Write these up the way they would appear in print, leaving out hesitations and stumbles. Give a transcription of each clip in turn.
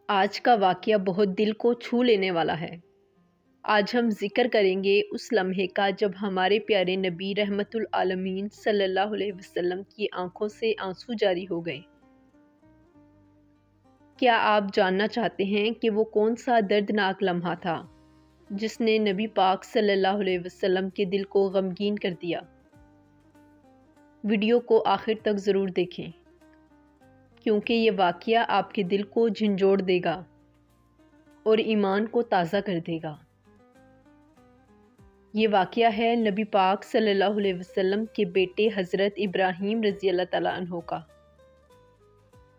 آج کا واقعہ بہت دل کو چھو لینے والا ہے۔ آج ہم ذکر کریں گے اس لمحے کا جب ہمارے پیارے نبی رحمت العالمین صلی اللہ علیہ وسلم کی آنکھوں سے آنسو جاری ہو گئے۔ کیا آپ جاننا چاہتے ہیں کہ وہ کون سا دردناک لمحہ تھا جس نے نبی پاک صلی اللہ علیہ وسلم کے دل کو غمگین کر دیا؟ ویڈیو کو آخر تک ضرور دیکھیں، کیونکہ یہ واقعہ آپ کے دل کو جھنجھوڑ دے گا اور ایمان کو تازہ کر دے گا۔ یہ واقعہ ہے نبی پاک صلی اللہ علیہ وسلم کے بیٹے حضرت ابراہیم رضی اللہ تعالیٰ عنہ کا۔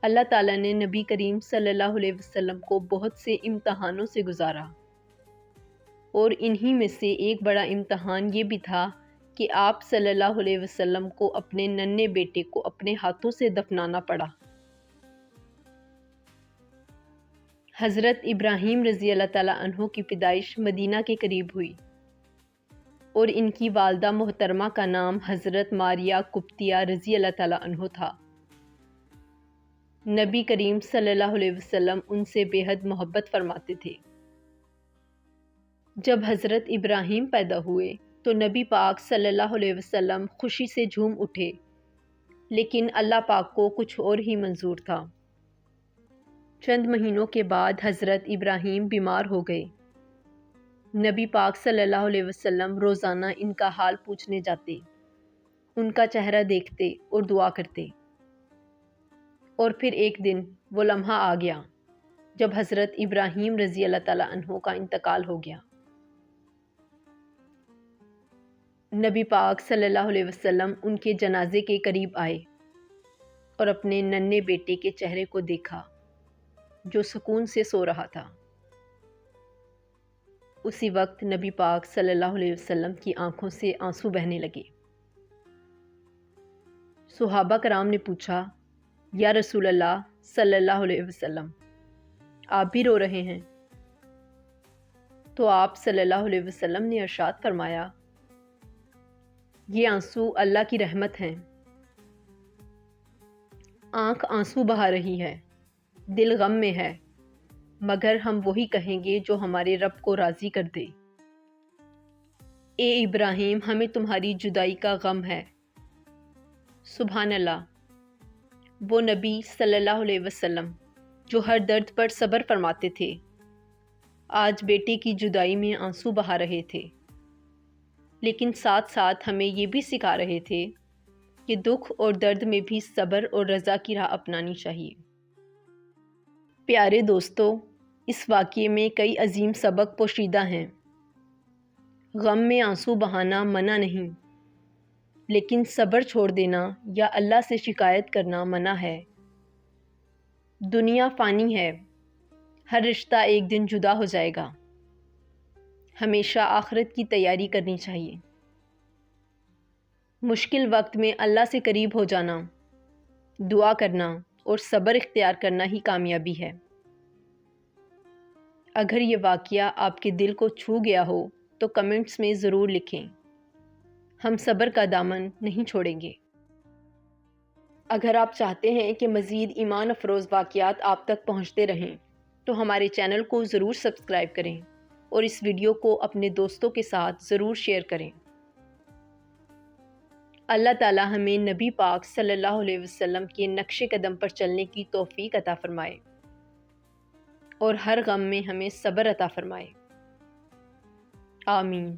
اللہ تعالیٰ نے نبی کریم صلی اللہ علیہ وسلم کو بہت سے امتحانوں سے گزارا، اور انہی میں سے ایک بڑا امتحان یہ بھی تھا کہ آپ صلی اللہ علیہ وسلم کو اپنے ننھے بیٹے کو اپنے ہاتھوں سے دفنانا پڑا۔ حضرت ابراہیم رضی اللہ تعالیٰ عنہ کی پیدائش مدینہ کے قریب ہوئی، اور ان کی والدہ محترمہ کا نام حضرت ماریہ قبطیہ رضی اللہ تعالیٰ عنہ تھا۔ نبی کریم صلی اللہ علیہ وسلم ان سے بے حد محبت فرماتے تھے۔ جب حضرت ابراہیم پیدا ہوئے تو نبی پاک صلی اللہ علیہ وسلم خوشی سے جھوم اٹھے، لیکن اللہ پاک کو کچھ اور ہی منظور تھا۔ چند مہینوں کے بعد حضرت ابراہیم بیمار ہو گئے۔ نبی پاک صلی اللہ علیہ وسلم روزانہ ان کا حال پوچھنے جاتے، ان کا چہرہ دیکھتے اور دعا کرتے۔ اور پھر ایک دن وہ لمحہ آ گیا جب حضرت ابراہیم رضی اللہ تعالیٰ عنہ کا انتقال ہو گیا۔ نبی پاک صلی اللہ علیہ وسلم ان کے جنازے کے قریب آئے اور اپنے ننھے بیٹے کے چہرے کو دیکھا جو سکون سے سو رہا تھا۔ اسی وقت نبی پاک صلی اللہ علیہ وسلم کی آنکھوں سے آنسو بہنے لگے۔ صحابہ کرام نے پوچھا، یا رسول اللہ صلی اللہ علیہ وسلم، آپ بھی رو رہے ہیں؟ تو آپ صلی اللہ علیہ وسلم نے ارشاد فرمایا، یہ آنسو اللہ کی رحمت ہیں۔ آنکھ آنسو بہا رہی ہے، دل غم میں ہے، مگر ہم وہی کہیں گے جو ہمارے رب کو راضی کر دے۔ اے ابراہیم، ہمیں تمہاری جدائی کا غم ہے۔ سبحان اللہ، وہ نبی صلی اللہ علیہ وسلم جو ہر درد پر صبر فرماتے تھے، آج بیٹے کی جدائی میں آنسو بہا رہے تھے، لیکن ساتھ ساتھ ہمیں یہ بھی سکھا رہے تھے کہ دکھ اور درد میں بھی صبر اور رضا کی راہ اپنانی چاہیے۔ پیارے دوستو، اس واقعے میں کئی عظیم سبق پوشیدہ ہیں۔ غم میں آنسو بہانا منع نہیں، لیکن صبر چھوڑ دینا یا اللہ سے شکایت کرنا منع ہے۔ دنیا فانی ہے، ہر رشتہ ایک دن جدا ہو جائے گا۔ ہمیشہ آخرت کی تیاری کرنی چاہیے۔ مشکل وقت میں اللہ سے قریب ہو جانا، دعا کرنا اور صبر اختیار کرنا ہی کامیابی ہے۔ اگر یہ واقعہ آپ کے دل کو چھو گیا ہو تو کمنٹس میں ضرور لکھیں، ہم صبر کا دامن نہیں چھوڑیں گے۔ اگر آپ چاہتے ہیں کہ مزید ایمان افروز واقعات آپ تک پہنچتے رہیں تو ہمارے چینل کو ضرور سبسکرائب کریں اور اس ویڈیو کو اپنے دوستوں کے ساتھ ضرور شیئر کریں۔ اللہ تعالی ہمیں نبی پاک صلی اللہ علیہ وسلم کے نقش قدم پر چلنے کی توفیق عطا فرمائے اور ہر غم میں ہمیں صبر عطا فرمائے۔ آمین۔